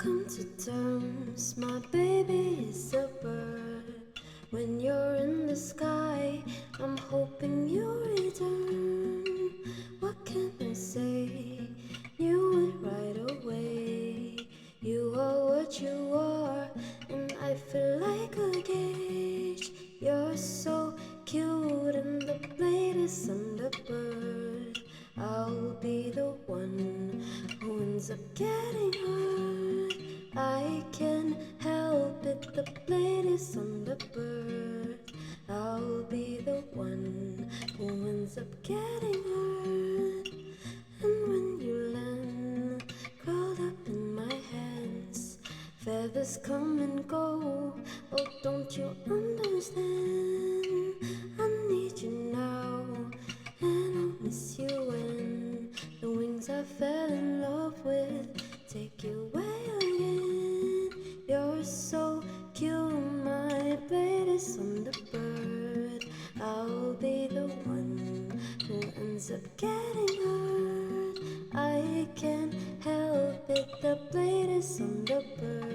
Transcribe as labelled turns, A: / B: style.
A: come to terms, my baby is a bird. When you're in the sky, I'm hoping you return. What can I say? Knew it right away. You are what you are, and I feel like a cage. You're so cute, and the blade is on the bird. I'll be the one who ends up getting hurt. I can't help it, the blade is on the bird. I'll be the one who ends up getting hurt. And when you land, curled up in my hands, feathers come and go. Oh, don't you understand? I need you now, and I'll miss you when the wings I fell in love with take you away again. You're so cute, my blade is on the bird. I'll be the one who ends up getting hurt. I can't help it, the blade is on the bird.